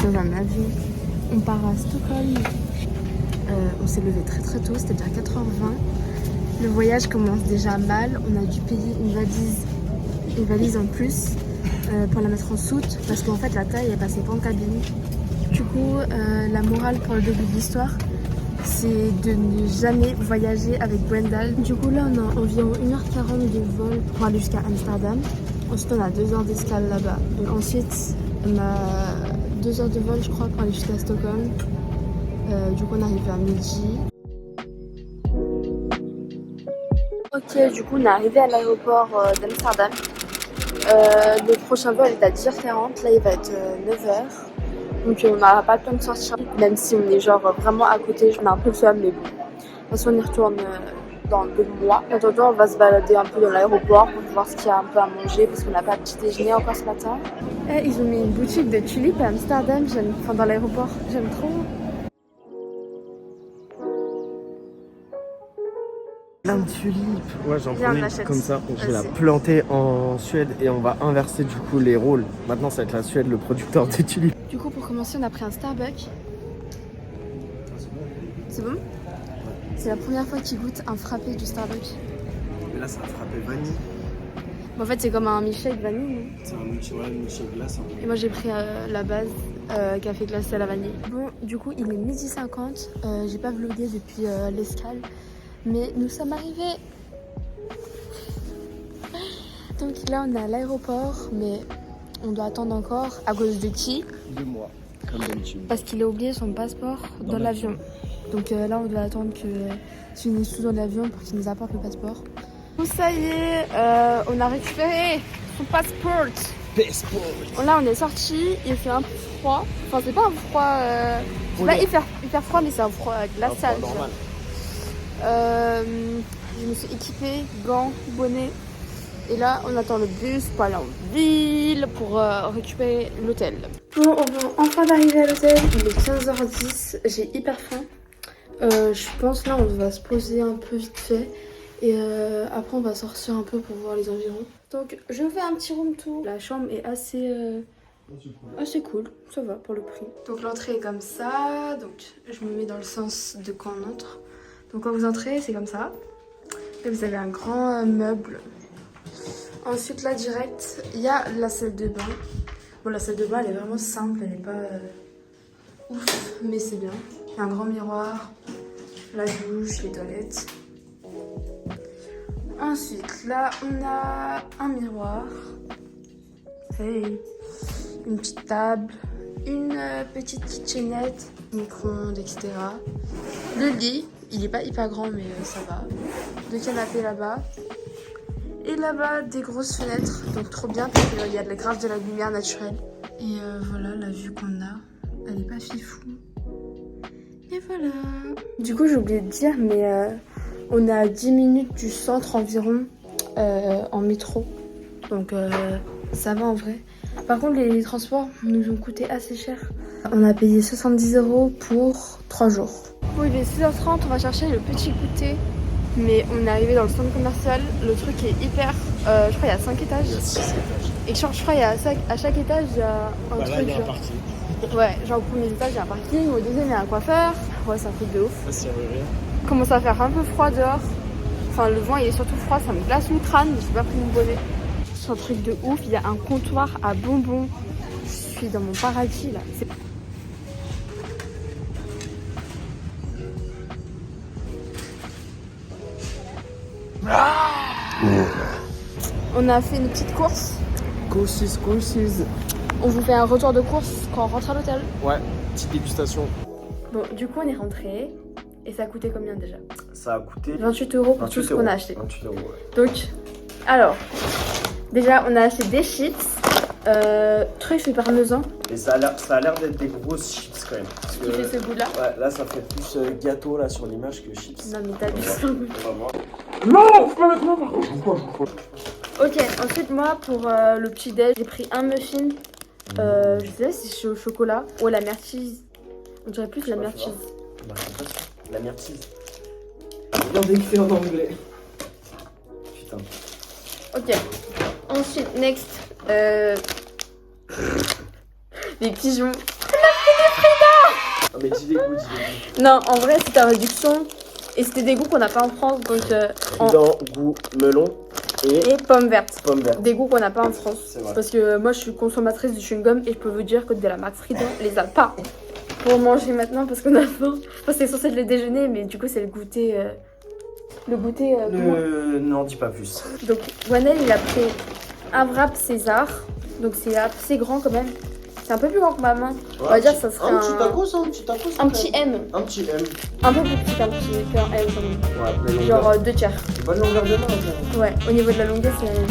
dans un avion. On part à Stockholm. On s'est levé très très tôt, c'était déjà 4h20. Le voyage commence déjà mal. On a dû payer une valise en plus pour la mettre en soute parce qu'en fait la taille elle passait pas en cabine. Du coup, la morale pour le début de l'histoire, c'est de ne jamais voyager avec Brendal. Du coup là on a environ 1h40 de vol pour aller jusqu'à Amsterdam. Ensuite on a 2 heures d'escale là-bas. Ensuite on a 2 heures de vol je crois pour aller jusqu'à Stockholm. Du coup on arrive à midi. Ok, du coup on est arrivé à l'aéroport d'Amsterdam. Le prochain vol est à 10h40, là il va être 9h. Donc on n'aura pas le temps de sortir, même si on est genre vraiment à côté, j'en ai un peu le seum, mais bon. De toute façon on y retourne dans 2 mois. En attendant on va se balader un peu dans l'aéroport pour voir ce qu'il y a un peu à manger parce qu'on n'a pas de petit déjeuner encore ce matin. Et ils ont mis une boutique de tulipes à Amsterdam, dans l'aéroport, j'aime trop. Plein de tulipes. Ouais, j'en Viens, prenais on achète. comme ça. Je vais la Vas-y. planter en Suède et on va inverser du coup les rôles. Maintenant, ça va être la Suède le producteur de tulipes. Du coup pour commencer on a pris un Starbucks. C'est bon? C'est la première fois qu'ils goûtent un frappé du Starbucks. Et là, ça va frapper vanille. En fait c'est comme un milkshake vanille. C'est un milkshake glace. Et moi j'ai pris la base café glacé à la vanille. Bon, du coup il est 12h50. J'ai pas vlogué depuis l'escale. Mais nous sommes arrivés. Donc là on est à l'aéroport. Mais on doit attendre encore. À cause de qui? 2 mois, comme d'habitude. Parce qu'il a oublié son passeport dans l'avion. Donc là on doit attendre que finisse tout dans l'avion pour qu'il nous apporte le passeport. Bon ça y est, on a récupéré son passeport. Là on est sorti, il fait un peu froid. Enfin c'est pas un froid, c'est pas hyper froid mais c'est un froid glacial. Normal. Je me suis équipée, gants, bonnet. Et là on attend le bus pour aller en ville pour récupérer l'hôtel. Bon on vient enfin d'arriver à l'hôtel, il est 15h10, j'ai hyper faim. Je pense là on va se poser un peu vite fait. Et après on va sortir un peu pour voir les environs. Donc je fais un petit room tour. La chambre est assez cool, ça va pour le prix. Donc l'entrée est comme ça, donc je me mets dans le sens de quand on entre. Donc quand vous entrez c'est comme ça. Et vous avez un grand meuble. Ensuite là direct, il y a la salle de bain. Bon la salle de bain elle est vraiment simple, elle n'est pas ouf, mais c'est bien. Il y a un grand miroir, la douche, les toilettes. Ensuite, là, on a un miroir, hey. Une petite table, une petite kitchenette, micro-ondes, etc. Le lit, il est pas hyper grand, mais ça va. 2 canapés là-bas. Et là-bas, des grosses fenêtres, donc trop bien parce qu'il y a grave de la lumière naturelle. Et voilà, la vue qu'on a, elle est pas fifou. Et voilà. Du coup, j'ai oublié de dire, mais... on est à 10 minutes du centre environ en métro. Donc ça va en vrai. Par contre les transports nous ont coûté assez cher. On a payé 70 € pour 3 jours. Bon il est 6h30, on va chercher le petit goûter. Mais on est arrivé dans le centre commercial. Le truc est hyper... je crois qu'il y a 5 étages. Il y a 6 étages. Et je crois qu'il y a à chaque étage il y a un Bah truc là, il y a un genre... parking. Ouais, genre au premier étage il y a un parking, au deuxième il y a un coiffeur. Ouais c'est un truc de ouf. Ça sert à rien. Commence à faire un peu froid dehors. Enfin le vent il est surtout froid, ça me glace le crâne, j'ai pas pris mon bonnet. C'est un truc de ouf, il y a un comptoir à bonbons. Je suis dans mon paradis là. On a fait une petite course. Courses. On vous fait un retour de course quand on rentre à l'hôtel. Ouais, petite dégustation. Bon du coup on est rentré. Et ça a coûté combien déjà? Ça a coûté 28 € pour tout ce qu'on a acheté. 28 €, ouais. Donc, alors, déjà on a acheté des chips, truffes et parmesan. Et ça a l'air d'être des grosses chips quand même. Parce Qui fait ce goût là. Ouais, là ça fait plus gâteau là sur l'image que chips. Non mais t'as du On va voir. Non, faut pas mettre moi par contre. Ok, ensuite moi pour le petit déj, j'ai pris un muffin. Je sais pas si c'est au chocolat ou à la myrtille. On dirait plus la myrtille. Bah, en fait, la myrtille. Bien décrit en anglais. Putain. Ok. Ensuite, next, les pigeons. Ah, mais dis les goûts, dis les Non, en vrai, c'était en réduction. Et c'était des goûts qu'on n'a pas en France. Donc, goûts. Dans goût melon et pommes vertes. pommes vertes. Des goûts qu'on n'a pas en France. C'est vrai. Parce que moi, je suis consommatrice de chewing-gum et je peux vous dire que de la marque Fridon les a pas pour manger maintenant parce qu'on a faim. Enfin, c'est censé être le déjeuner, mais du coup, c'est le goûter. Comment N'en dis pas plus. Donc, Wanel, il a pris un wrap César. Donc, c'est assez grand quand même. C'est un peu plus grand que ma main. On va dire que ça serait un petit tacos, un petit tacos. un petit M. Un petit M. Un peu plus petit qu'un M quand même. Ouais, la longueur. Genre 2 tiers. Bonne longueur de main, ça. Ouais, au niveau de la longueur, c'est la même.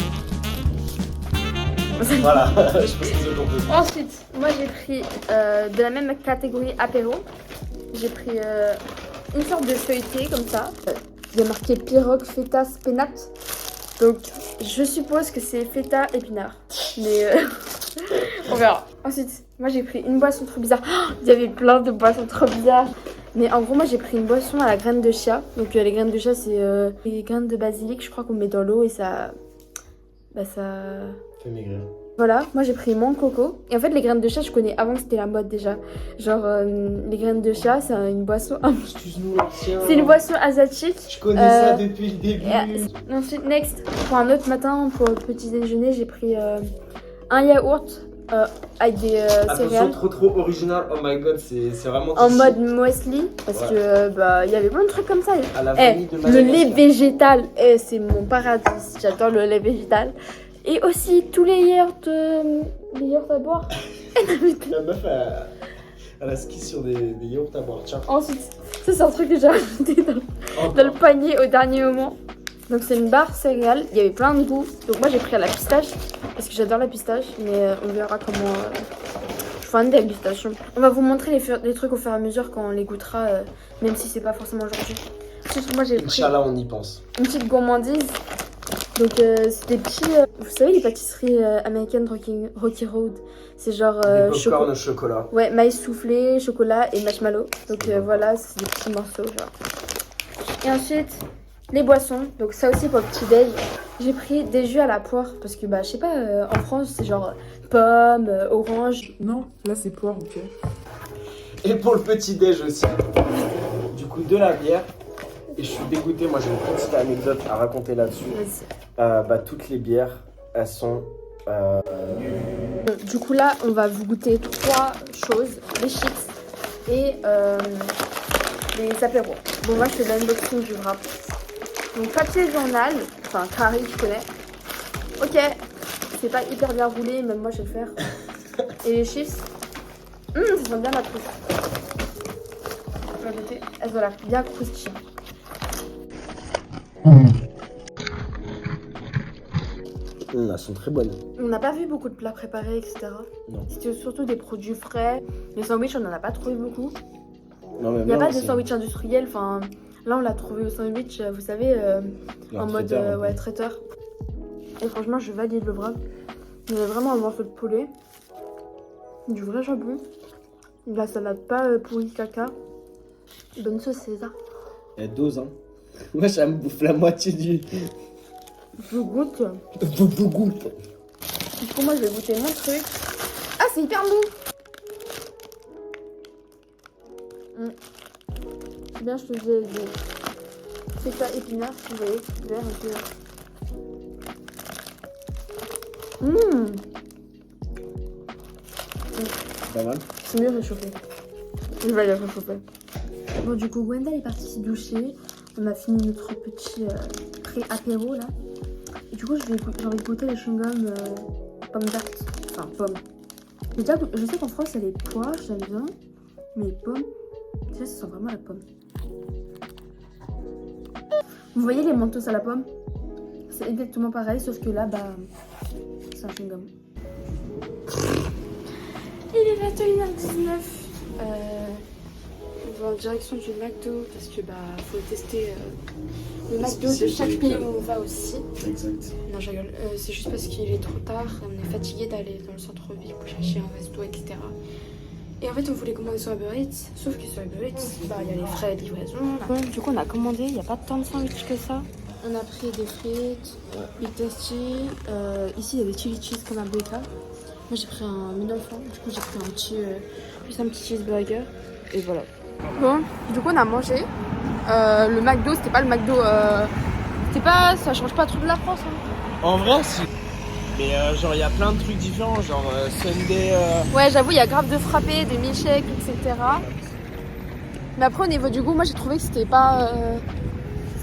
Voilà, je pense que c'est compris. Ensuite, moi j'ai pris de la même catégorie apéro. J'ai pris une sorte de feuilleté comme ça. Il y a marqué pirogue, feta, spénat. Donc je suppose que c'est feta épinard. Mais on verra. Ensuite, moi j'ai pris une boisson trop bizarre. Oh, il y avait plein de boissons trop bizarres. Mais en gros, moi j'ai pris une boisson à la graine de chia. Donc les graines de chia, c'est les graines de basilic, je crois qu'on met dans l'eau et ça. Bah ça. Fais maigrir. Voilà, moi j'ai pris mon coco. Et en fait, les graines de chia, je connais avant que c'était la mode déjà. Genre, les graines de chia, c'est une boisson. Excuse-nous, l'ancien. C'est une boisson asiatique. Je connais ça depuis le début. Et ensuite, next, pour un autre matin, pour le petit déjeuner, j'ai pris un yaourt avec des Attention, céréales. trop original. Oh my god, c'est vraiment. En touchy. mode muesli, parce Ouais. que bah il y avait plein de trucs comme ça. À la vanille de Le Madagascar. lait végétal, c'est mon paradis. J'adore le lait végétal. Et aussi tous les yaourts à boire. La meuf, elle a ski sur des yaourts à boire. Tiens. Ensuite, ça c'est un truc que j'ai rajouté dans le panier au dernier moment. Donc c'est une barre céréales, il y avait plein de goûts. Donc moi j'ai pris à la pistache, parce que j'adore la pistache, mais on verra comment... Je suis fan des pistaches. On va vous montrer les trucs au fur et à mesure quand on les goûtera, même si c'est pas forcément aujourd'hui. Ensuite, moi j'ai pris Inch'Allah, on y pense. une petite gourmandise. Donc c'est des petits... vous savez les pâtisseries américaines Rocky Road. C'est genre Des popcorn au chocolat. Ouais, maïs soufflé, chocolat et marshmallow. Donc voilà, c'est des petits morceaux genre. Et ensuite, les boissons. Donc ça aussi pour le petit déj. J'ai pris des jus à la poire parce que bah je sais pas, en France c'est genre pomme, orange. Non, là c'est poire, ok. Et pour le petit déj aussi. Du coup, de la bière. Et je suis dégoûté. Moi, j'ai une petite anecdote à raconter là-dessus. Vas-y. Toutes les bières, elles sont. Bon, du coup là, on va vous goûter 3 choses. Les chips et les apéros. Bon, moi je fais l'unboxing du wrap. Donc papier journal, enfin carré, je connais. Ok, c'est pas hyper bien roulé, même moi je vais le faire. Et les chips, ça sent bien la trousse. On va goûter. Elles ont l'air bien croustillantes. Elles sont très bonnes. On n'a pas vu beaucoup de plats préparés, etc. Non. C'était surtout des produits frais. Les sandwichs, on n'en a pas trouvé beaucoup. Non, mais Il n'y a bien, pas de c'est- sandwich industriel. Enfin, là, on l'a trouvé au sandwich, vous savez, en mode traiteur, ouais, traiteur. Et franchement, je valide le wrap. Il y a vraiment un morceau de poulet, du vrai jambon, de la salade pas pourrie caca, bonne sauce César. Elle dose, hein. Moi, ça me bouffe la moitié du. Je goûte. Goûte. Du coup, moi, je vais goûter mon truc. Ah, c'est hyper mou. C'est bien, je te disais, c'est pas épinard, vous voyez, vert un peu. Pas mal. C'est mieux réchauffé. Je vais aller réchauffer. Bon, du coup, Wendell est partie se doucher. On a fini notre petit pré-apéro là. Et du coup, j'ai envie de goûter les chewing-gums pommes vertes. Enfin, pommes. Je sais qu'en France, il y a les poires, j'aime bien. Mais les pommes, ça sent vraiment la pomme. Vous voyez les mentos à la pomme? C'est exactement pareil, sauf que là, bah, c'est un chewing-gum. Il est 21h19. On va en direction du McDo parce que bah faut tester le McDo de chaque pays où on va aussi. Exact. Non, je rigole. C'est juste parce qu'il est trop tard. On est fatigué d'aller dans le centre-ville pour chercher un resto, etc. Et en fait, on voulait commander sur Uber Eats. Sauf que sur Uber Eats, bah, il y a les frais de livraison. Bon, du coup, on a commandé. Il n'y a pas tant de sandwich que ça. On a pris des frites, des toasties. Ici, il y a des chili cheese comme un BK. Moi, j'ai pris un mini enfant. Du coup, j'ai pris un petit cheeseburger. et voilà. Bon, du coup on a mangé. Le McDo, c'était pas le McDo. Ça change pas trop de la France. Hein. En vrai, si. Mais genre, il y a plein de trucs différents, genre Sunday. Ouais, j'avoue, il y a grave de frappés, des milkshakes, etc. Mais après, au niveau du goût, moi j'ai trouvé que c'était pas.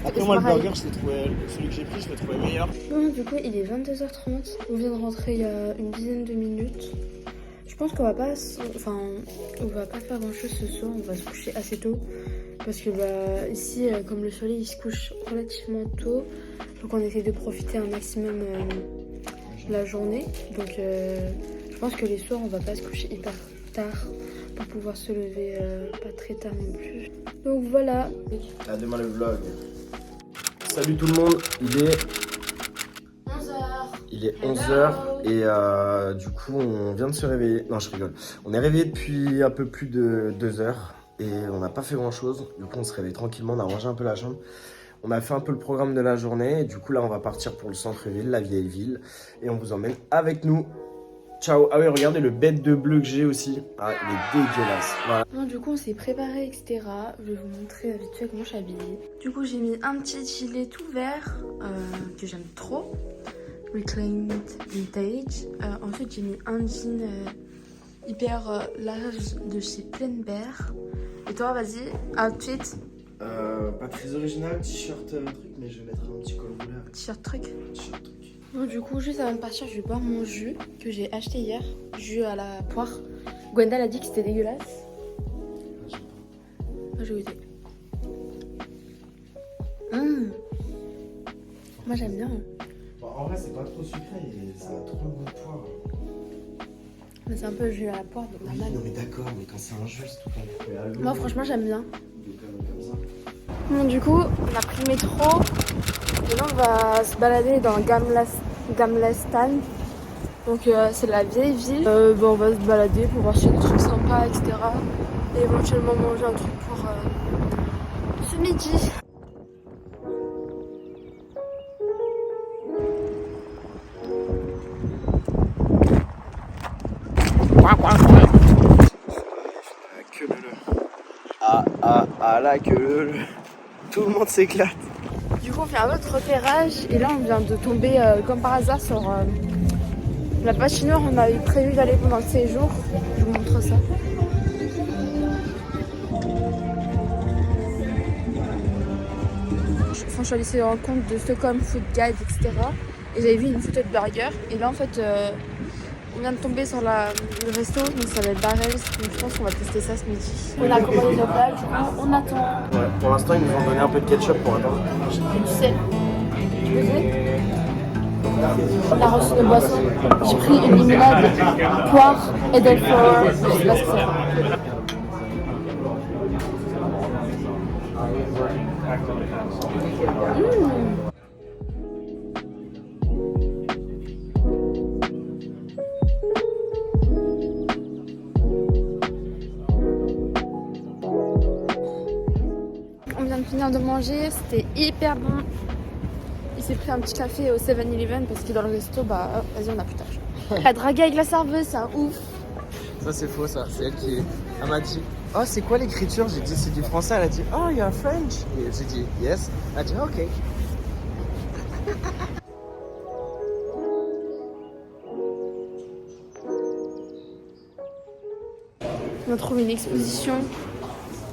Après, moi, le burger, celui que j'ai pris, je l'ai trouvé meilleur. Bon, du coup, il est 22h30. On vient de rentrer il y a une dizaine de minutes. Je pense qu'on va pas faire grand chose ce soir. On va se coucher assez tôt. Parce que ici, comme le soleil il se couche relativement tôt, donc on essaie de profiter un maximum de la journée. Donc je pense que les soirs on va pas se coucher hyper tard pour pouvoir se lever pas très tard non plus. Donc voilà. À demain le vlog. Salut tout le monde, il est 11h et du coup on vient de se réveiller. Non, je rigole. On est réveillé depuis un peu plus de 2 heures. Et on n'a pas fait grand chose, du coup on se réveille tranquillement, on a rangé un peu la chambre. On a fait un peu le programme de la journée, et du coup là on va partir pour le centre-ville, la vieille ville. Et on vous emmène avec nous. Ciao. Ah oui, regardez le bête de bleu que j'ai aussi. Ah, il est dégueulasse. Voilà. Bon, du coup on s'est préparé, etc. Je vais vous montrer vite fait comment je suis habillée. Du coup j'ai mis un petit gilet tout vert que j'aime trop. Reclaimed Vintage. Ensuite j'ai mis un jean hyper large de chez Plein Bear. Et toi, vas-y, outfit. Pas très original, t-shirt truc, mais je vais mettre un petit col roulé. T-shirt truc. T-shirt truc. Bon, du coup, juste avant de partir, je vais boire mon jus que j'ai acheté hier. Jus à la poire. Gwendal a dit que c'était dégueulasse. Ah, j'aime pas. Moi, j'ai goûté. Moi, j'aime bien. Bon, en vrai, c'est pas trop sucré, ça a trop le goût de poire. Mais c'est un peu jus à la poire, donc Oui, normal. non mais d'accord, mais quand c'est injuste, tout à l'heure. Moi, franchement, j'aime bien. Comme ça. Bon, du coup, on a pris le métro. Et là, on va se balader dans Gamlestan. Donc, c'est la vieille ville. On va se balader pour voir s'il y a des trucs sympas, etc. Et éventuellement manger un truc pour ce midi. La queue. Tout le monde s'éclate. Du coup on fait un autre repérage et là on vient de tomber comme par hasard sur la patinoire. On avait prévu d'aller pendant le séjour. Je vous montre ça. Je suis allée sur un compte de Stockholm Food Guide, etc. Et j'avais vu une photo de burger. Et là en fait on vient de tomber sur le resto, donc ça s'appelle Barrels, donc je pense qu'on va tester ça ce midi. On a commandé nos plats, du coup on attend. Ouais, pour l'instant ils nous ont donné un peu de ketchup pour attendre. Tu sais, tu peux jouer? On a reçu de boisson. J'ai pris une limonade, poire, Edelflower, je sais pas ce que c'est. On vient de finir de manger, c'était hyper bon. Il s'est pris un petit café au 7-Eleven parce que dans le resto, vas-y, on a plus d'argent. Elle a dragué avec la serveuse, c'est un ouf. Ça c'est faux ça, c'est elle qui elle m'a dit oh c'est quoi l'écriture, j'ai dit c'est du français, elle a dit oh il y a un French et j'ai dit yes, elle a dit ok. On a trouvé une exposition,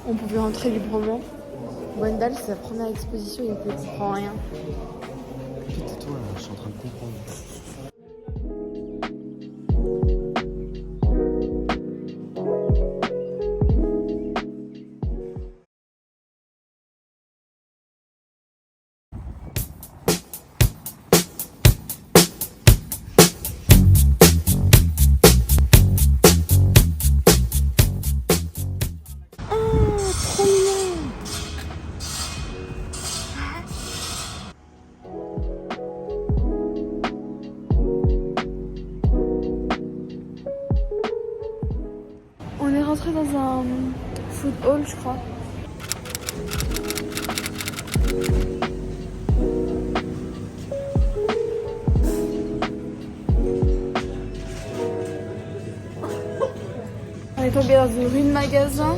on pouvait rentrer librement. Gwendal, c'est sa première exposition, il ne comprend rien. Tais-toi là, je suis en train de comprendre. On est rentré dans un food hall, je crois. On est tombé dans une rue de magasin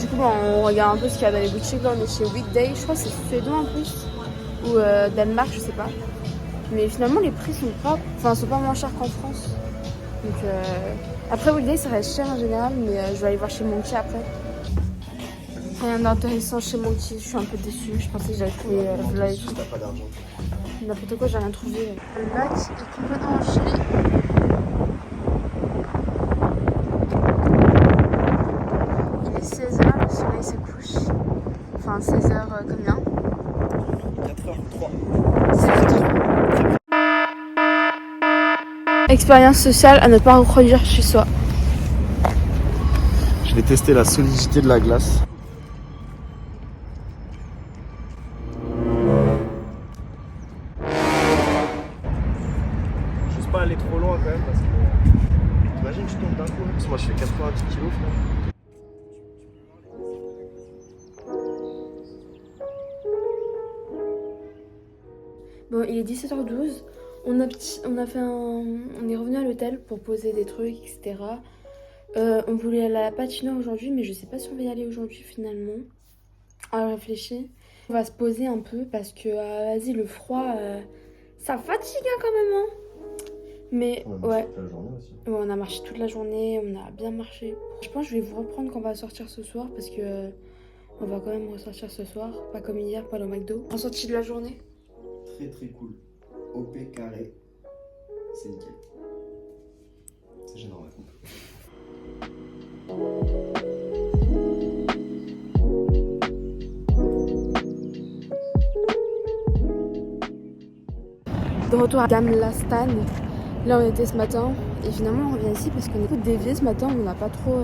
Du coup, on regarde un peu ce qu'il y a dans les boutiques. Là, on est chez Weekday. Je crois que c'est suédois en plus. Ou Danemark, je sais pas. Mais finalement, les prix sont pas moins chers qu'en France. Donc, après Weekday, ça reste cher en général. Mais je vais aller voir chez Monkey après. Rien d'intéressant chez Monkey. Je suis un peu déçue. Je pensais que j'allais trouver là et tout. T'as pas d'argent. N'importe quoi, j'ai rien trouvé. Le lac est complètement gelé. Il est 16h, le soleil se couche. Enfin, 16h combien? 4h03. 16h03. Expérience sociale à ne pas reproduire chez soi. Je vais tester la solidité de la glace. J'ose pas aller trop loin quand même parce que t'imagines je tombe d'un coup. Parce que moi je fais 90 kilos finalement. Bon, il est 17h12. On est revenu à l'hôtel pour poser des trucs, etc. On voulait aller à la patinoire aujourd'hui, mais je sais pas si on va y aller aujourd'hui finalement. On réfléchit. On va se poser un peu parce que, vas-y, le froid, ça fatigue hein, quand même. Hein. Mais ouais. On a marché toute la journée, on a bien marché. Je pense que je vais vous reprendre quand on va sortir ce soir parce que on va quand même ressortir ce soir, pas comme hier, pas au McDo. En sortie de la journée. Très très cool. OP carré. C'est nickel. C'est gênant la coupe. De retour à Gamla Stan. Là on était ce matin et finalement on revient ici parce qu'on est un peu dévié ce matin, on n'a pas trop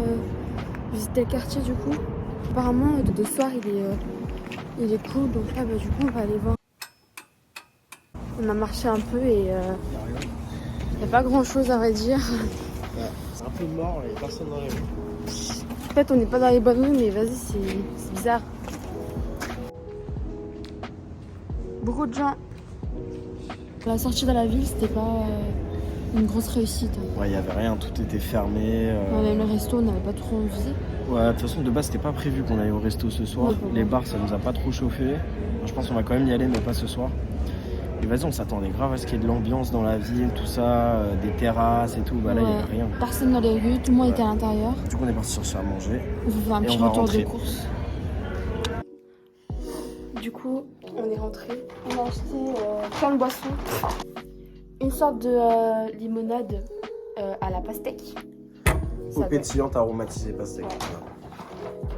visité le quartier du coup. Apparemment de soir il est cool donc là du coup on va aller voir. On a marché un peu et il n'y a pas grand chose à vrai dire. Ouais, c'est un peu mort et personne dans les rues. En fait on n'est pas dans les bonnes rues mais vas-y c'est bizarre. Beaucoup de gens. La sortie dans la ville c'était pas une grosse réussite. Ouais, il y avait rien, tout était fermé. Même le resto on n'avait pas trop envie. Ouais, de toute façon de base c'était pas prévu qu'on aille au resto ce soir. Les bars ça nous a pas trop chauffé. Je pense qu'on va quand même y aller mais pas ce soir. Et vas-y, on s'attendait grave à ce qu'il y ait de l'ambiance dans la ville, tout ça, des terrasses et tout. Bah là, il n'y avait rien. Personne dans les rues, tout le monde était à l'intérieur. Du coup, on est parti chercher à manger. On fait un petit va retour rentrer. de course. Du coup, on est rentré. On a acheté plein de boissons. Une sorte de limonade à la pastèque. Eau pétillante aromatisée pastèque. Ouais.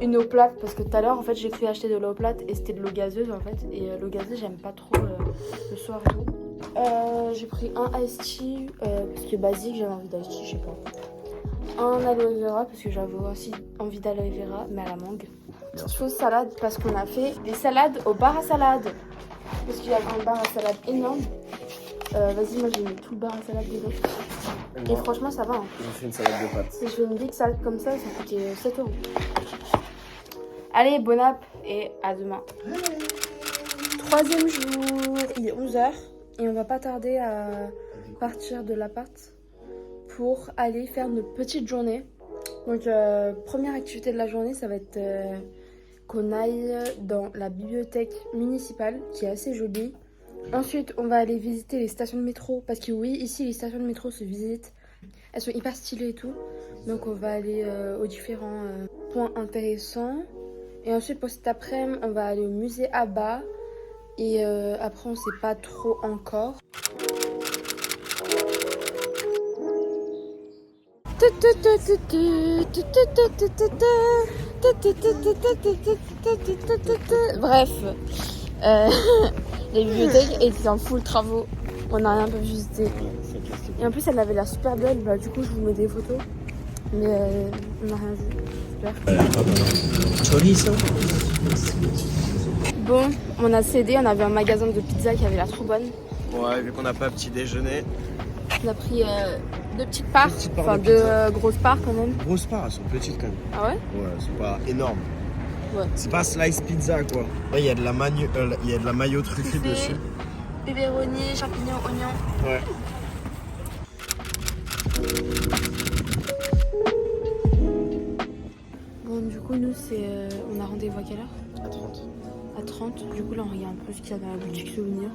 Une eau plate parce que tout à l'heure en fait j'ai cru acheter de l'eau plate et c'était de l'eau gazeuse en fait et l'eau gazeuse j'aime pas trop le soir et tout. J'ai pris un iced tea parce que basique j'avais envie d'iced tea je sais pas. Un aloe vera parce que j'avais aussi envie d'aloe vera mais à la mangue. Sauce salade parce qu'on a fait des salades au bar à salade parce qu'il y avait un bar à salade énorme. Vas-y moi j'ai mis tout le bar à salade dedans. Et franchement ça va hein. J'ai fait une salade de pâtes. Si je fais une big salade comme ça coûtait 7 €. Allez, bon app et à demain. Troisième jour, il est 11h et on va pas tarder à partir de l'appart pour aller faire notre petite journée. Donc première activité de la journée, ça va être qu'on aille dans la bibliothèque municipale qui est assez jolie. Ensuite, on va aller visiter les stations de métro parce que oui, ici les stations de métro se visitent. Elles sont hyper stylées et tout. Donc on va aller aux différents points intéressants. Et ensuite pour cet après-midi, on va aller au musée ABBA. Et après on sait pas trop encore. Bref, les bibliothèques étaient en full travaux. On n'a rien pu visiter. Et en plus elle avait l'air super belle. Bah, du coup je vous mets des photos. Mais on n'a rien vu. Super. Bon, on a cédé. On avait un magasin de pizza qui avait l'air trop bonne. Ouais, vu qu'on n'a pas petit déjeuner. On a pris deux petites parts. Enfin deux grosses parts quand même. Grosses parts, elles sont petites quand même. Ah ouais? Ouais, elles sont pas énormes. Ouais. C'est pas slice pizza quoi. Là il y a de la mayo truffée dessus. Pepperoni, champignons, oignons. Ouais. Bon du coup nous, c'est on a rendez-vous à quelle heure? À 30. À 30. Du coup, là, on regarde un peu ce qu'il y a dans la boutique souvenir.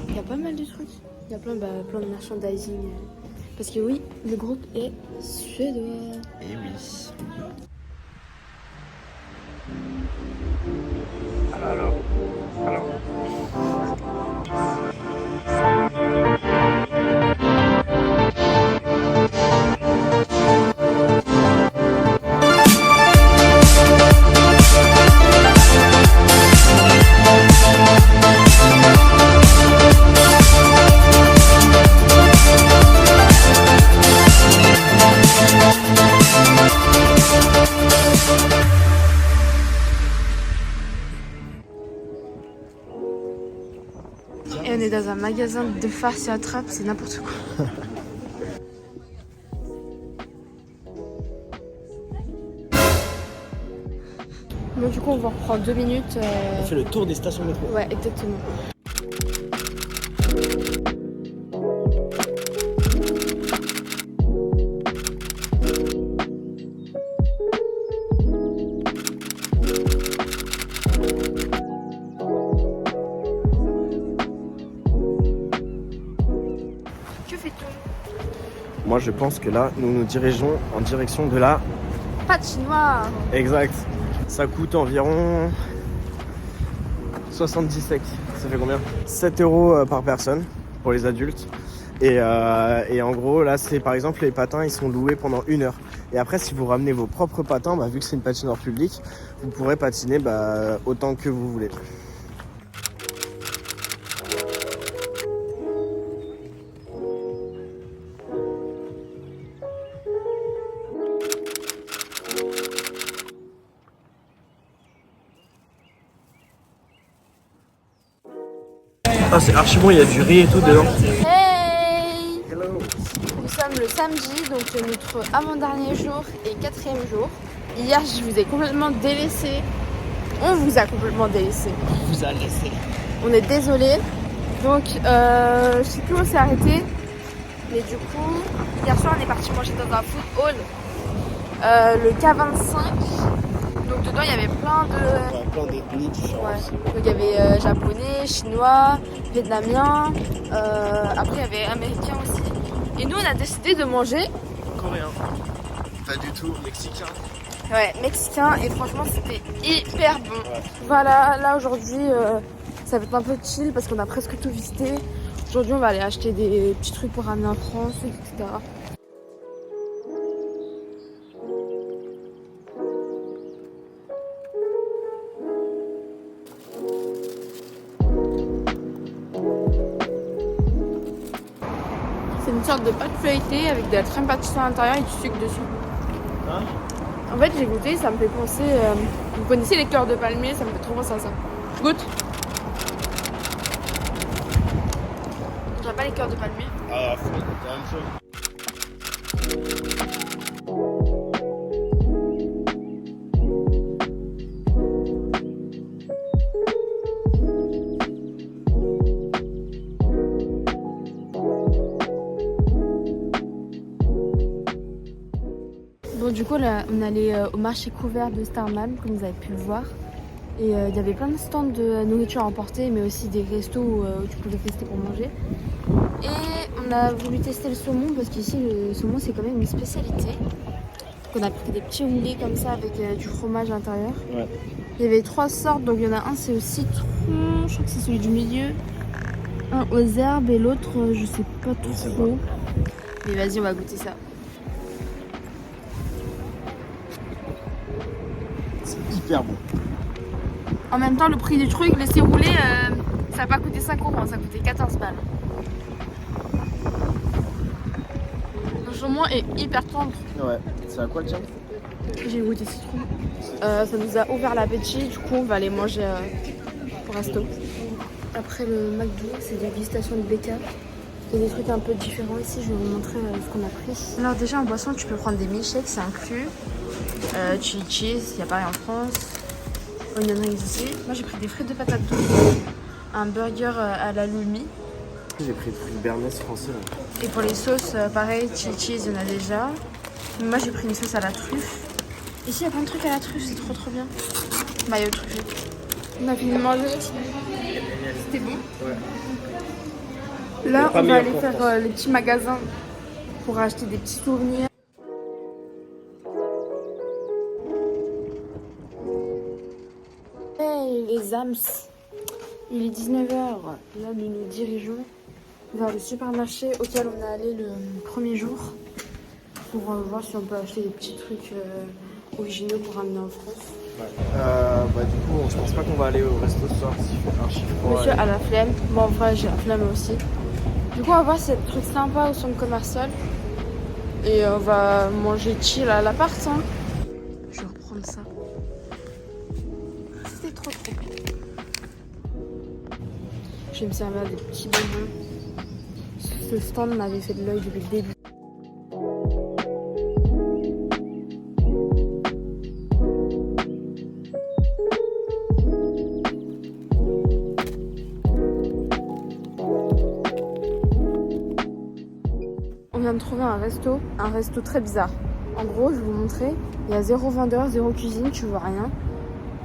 Il y a pas mal de trucs. Il y a plein de merchandising. Parce que oui, le groupe est suédois. Et oui. Alors. Et on est dans un magasin de farce et attrape, c'est n'importe quoi. Bon, du coup, on va reprendre 2 minutes. On fait le tour des stations métro. Ouais, exactement. Que fait-on? Moi, je pense que là, nous nous dirigeons en direction de la... Patinoire. Exact. Ça coûte environ 70 secs. Ça fait combien? 7 € par personne pour les adultes. Et en gros, là, c'est par exemple les patins, ils sont loués pendant 1 heure. Et après, si vous ramenez vos propres patins, bah, vu que c'est une patinoire publique, vous pourrez patiner autant que vous voulez. Ah, c'est archi bon, il y a du riz et tout dedans. Hey! Hello. Nous sommes le samedi, donc notre avant-dernier jour et 4e jour. Hier, je vous ai complètement délaissé. On vous a complètement délaissé. On vous a laissé. On est désolé. Donc, je sais plus où on s'est arrêté. Mais du coup, hier soir, on est parti manger dans un food hall. Le K25. Donc, dedans, il y avait plein de... Plein d'ethnies différentes. Ouais. Donc il y avait japonais, chinois, vietnamien, après il y avait américain aussi. Et nous on a décidé de manger Coréen. Pas du tout mexicain. mexicain et franchement c'était hyper bon. Ouais. Voilà, là aujourd'hui ça va être un peu chill parce qu'on a presque tout visité. Aujourd'hui on va aller acheter des petits trucs pour ramener en France, etc. C'est une sorte de pâte feuilletée avec de la crème pâtissière à l'intérieur et du sucre dessus. Hein? En fait, j'ai goûté, ça me fait penser. Vous connaissez les cœurs de palmier, ça me fait trop penser à ça. Je goûte. J'aime pas les cœurs de palmier. Ah, faut goûter la même chose. Bon, du coup, là, on allait au marché couvert de Starman, comme vous avez pu le voir. Et il y avait plein de stands de nourriture à emporter, mais aussi des restos où tu pouvais tester pour manger. Et on a voulu tester le saumon, parce qu'ici, le saumon, c'est quand même une spécialité. Donc, on a pris des petits roulés comme ça, avec du fromage à l'intérieur. Ouais. Il y avait 3 sortes, donc il y en a un, c'est au citron, je crois que c'est celui du milieu. Un aux herbes et l'autre, je sais pas trop. Mais vas-y, on va goûter ça. C'est hyper bon. En même temps, le prix du truc, laisser rouler, ça n'a pas coûté 5 €, ça a coûté 14 balles. Le saumon est hyper tendre. Ouais. C'est à quoi le tien? J'ai goûté citron. Ça nous a ouvert l'appétit, du coup on va aller manger au resto. Après le McDo, c'est dégustation de BK. Il y a des trucs un peu différents ici, je vais vous montrer ce qu'on a pris. Alors déjà en boisson, tu peux prendre des milkshakes, c'est inclus. Chili cheese, il n'y a pareil en France. Onion rings aussi. Moi j'ai pris des frites de patates douces, un burger à la lumi. J'ai pris une béarnaise française. Et pour les sauces, pareil, chili cheese, il y en a déjà. Moi j'ai pris une sauce à la truffe. Ici, il y a plein de trucs à la truffe, c'est trop trop bien. Maillot truffé. On a fini de manger. C'était bon. Ouais. Là, pas on va meilleur aller qu'en faire France. les petits magasins pour acheter des petits souvenirs. Hey les âmes, il est 19h. Là, nous nous dirigeons vers le supermarché auquel on est allé le premier jour pour voir si on peut acheter des petits trucs originaux pour ramener en France. Bah du coup, je pense pas qu'on va aller au resto ce soir si je fais un chiffre. Monsieur a la flemme. Bon, en vrai, j'ai la flemme aussi. Du coup, on va voir si y a des trucs sympas au centre commercial. Et on va manger chill à l'appart. Hein. Je vais reprendre ça. C'était trop trop bien. Je vais me servir des petits bonbons. Ce stand m'avait fait de l'œil depuis le début. On vient de trouver un resto très bizarre. En gros, je vais vous montrer, il y a zéro vendeur, zéro cuisine, tu vois rien.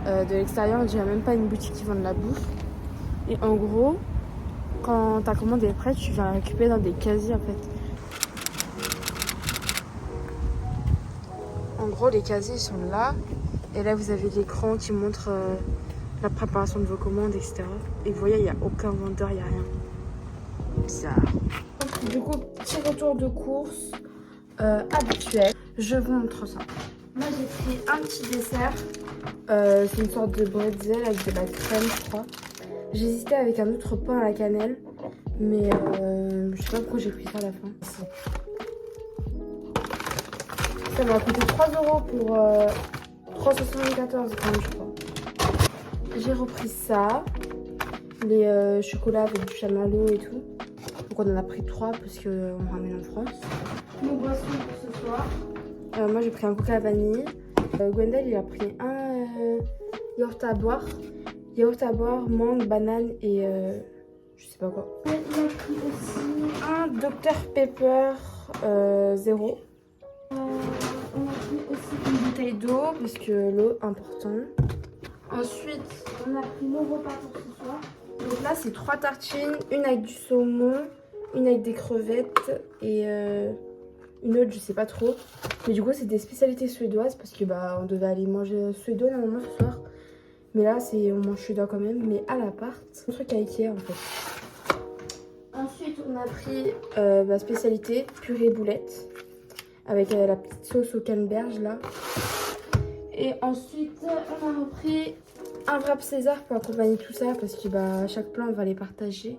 De l'extérieur, on dirait même pas une boutique qui vend de la bouffe. Et en gros, quand ta commande est prête, tu viens la récupérer dans des casiers en fait. En gros, les casiers sont là. Et là, vous avez l'écran qui montre la préparation de vos commandes, etc. Et vous voyez, il n'y a aucun vendeur, il n'y a rien. Bizarre. Du coup, petit retour de course habituel. Je vous montre ça. Moi, j'ai pris un petit dessert. C'est une sorte de bretzel avec de la crème, je crois. J'hésitais avec un autre pain à la cannelle. Mais je sais pas pourquoi j'ai pris ça à la fin. Ça m'a coûté 3 € pour 3,74 grammes, je crois. J'ai repris ça. Les chocolats avec du chamallow et tout. Donc on en a pris 3 parce qu'on ramène en France. Mon boisson pour ce soir. Moi j'ai pris un coca à vanille. Gwendal il a pris un yaourt à boire. Yaourt à boire, mangue, banane et je sais pas quoi. Il a pris aussi un Dr Pepper 0. On a pris aussi une bouteille d'eau parce que l'eau important. Ensuite on a pris nos repas pour ce soir. Donc là c'est 3 tartines, une avec du saumon, une avec des crevettes et une autre je sais pas trop. Mais du coup c'est des spécialités suédoises parce que bah on devait aller manger suédois normalement ce soir. Mais là on mange suédois quand même, mais à l'appart. C'est un truc à Ikea en fait. Ensuite on a pris ma spécialité purée boulette avec la petite sauce au canneberge là. Et ensuite on a repris un wrap César pour accompagner tout ça parce que bah, chaque plat on va les partager.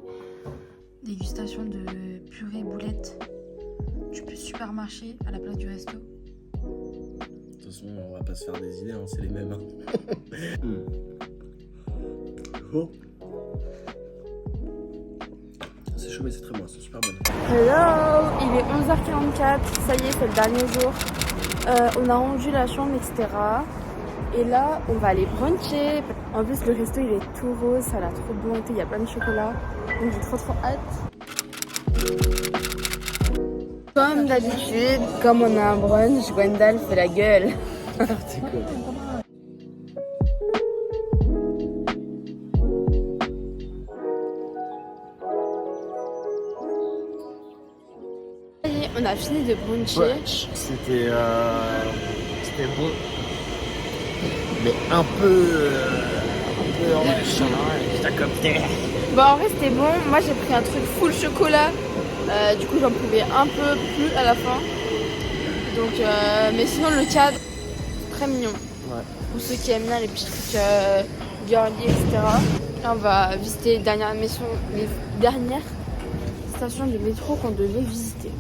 Dégustation de purée boulette du supermarché à la place du resto. De toute façon, on va pas se faire des idées, hein, c'est les mêmes. Oh. C'est chaud mais c'est très bon, c'est super bon. Hello, il est 11h44, ça y est, c'est le dernier jour. On a rendu la chambre, etc. Et là, on va aller bruncher. En plus, le resto, il est tout rose, ça a l'air trop bon. Il y a plein de chocolat. Donc, j'ai trop hâte. Comme d'habitude, comme on a un brunch, Gwendal fait la gueule. C'est cool. Ça y est, on a fini de bruncher. Ouais, c'était bon. Mais un peu Bon, en vrai, c'était bon. Moi, j'ai pris un truc full chocolat. Du coup, j'en pouvais un peu plus à la fin. Donc, mais sinon, le cadre, très mignon. Ouais. Pour ceux qui aiment bien les petits trucs girly, etc. Là, on va visiter les dernières stations de métro qu'on devait visiter.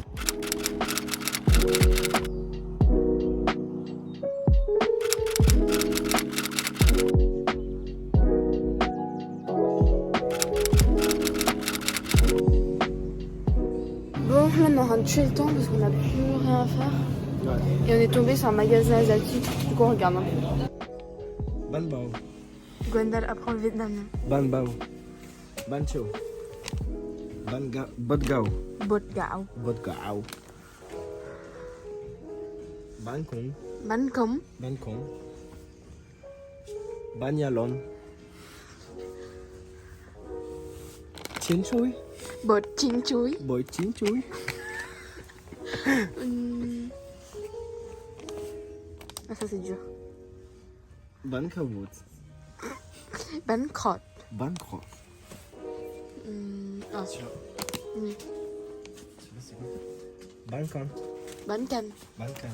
Bon, là, on est en train de tuer le temps parce qu'on n'a plus rien à faire. Ouais. Et on est tombé sur un magasin asiatique. Du coup, on regarde un peu. Ban bao. Gwendal apprend le vietnamien. Ban bao. Ban chao. Bot gao. Bot gao. Bot gao. Bangkok. Bangkok. Bangkok. Banyalon. Chiến chui. Bột chín chuối. Bồi chín chui. Ah, ça c'est dur. Bangkok. Bangkok. Bangkok. Ah, Bangkok. Bankan. Bangkok.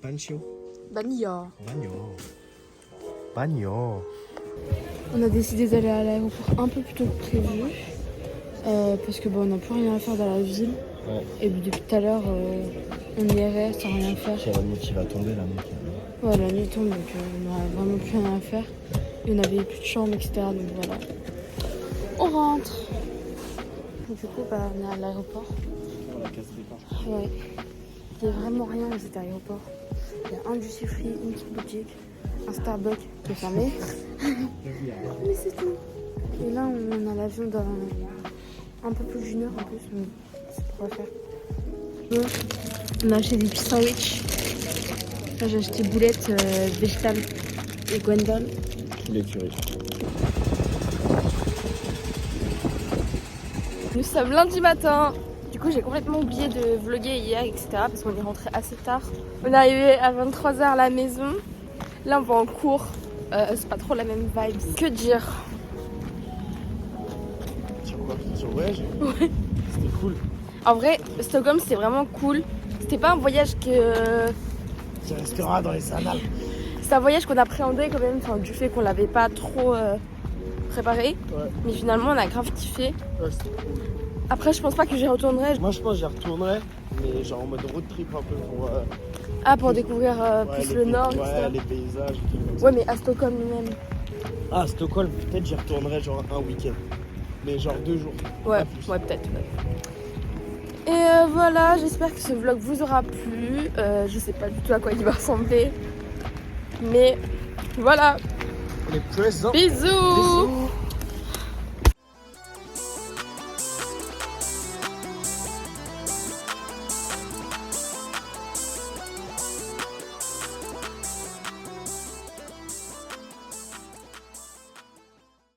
Bancho. Banyo. Bagno. Bagno. On a décidé d'aller à l'aéroport un peu plus tôt que prévu. Parce que bon, on n'a plus rien à faire dans la ville. Ouais. Et puis depuis tout à l'heure, on irait sans rien faire. Il y a la nuit qui va tomber là, mec. Ouais, la nuit tombe, donc on n'aurait vraiment plus rien à faire. Et on avait plus de chambre, etc. Donc voilà. On rentre. Du coup, bah, on est à l'aéroport. On la casse des Ouais. Il n'y a vraiment rien dans cet aéroport. Il y a un duty free, une petite boutique, un Starbucks qui est fermé. Mais c'est tout. Et là, on a l'avion dans un peu plus d'une heure en plus. Donc c'est pour faire. Bon, on a acheté des petits sandwichs. Là, j'ai acheté boulettes végétales et guandol. Les tueries. Nous sommes lundi matin. Du coup, j'ai complètement oublié de vlogger hier, etc. Parce qu'on est rentré assez tard. On est arrivé à 23h à la maison. Là, on va en cours. C'est pas trop la même vibe. Que dire? Sur quoi? Sur le voyage? Ouais. C'était cool. En vrai, Stockholm, c'était vraiment cool. C'était pas un voyage que... Tu resteras dans les annales. C'est un voyage qu'on appréhendait quand même, enfin, du fait qu'on l'avait pas trop préparé. Ouais. Mais finalement, on a grave kiffé. Ouais, c'était cool. Après, je pense pas que j'y retournerai. Moi, je pense que j'y retournerai, mais genre en mode road trip un peu pour. Ah, pour découvrir Ouais, plus le nord, etc. Ouais, les paysages, des trucs comme ça. Ouais, mais à Stockholm lui-même. Ah, Stockholm, peut-être j'y retournerai genre un week-end. Mais genre 2 jours. Ouais, Pas plus. ouais, peut-être. Ouais. Et voilà, j'espère que ce vlog vous aura plu. Je sais pas du tout à quoi il va ressembler. Mais voilà. On est présents. Bisous. Bisous.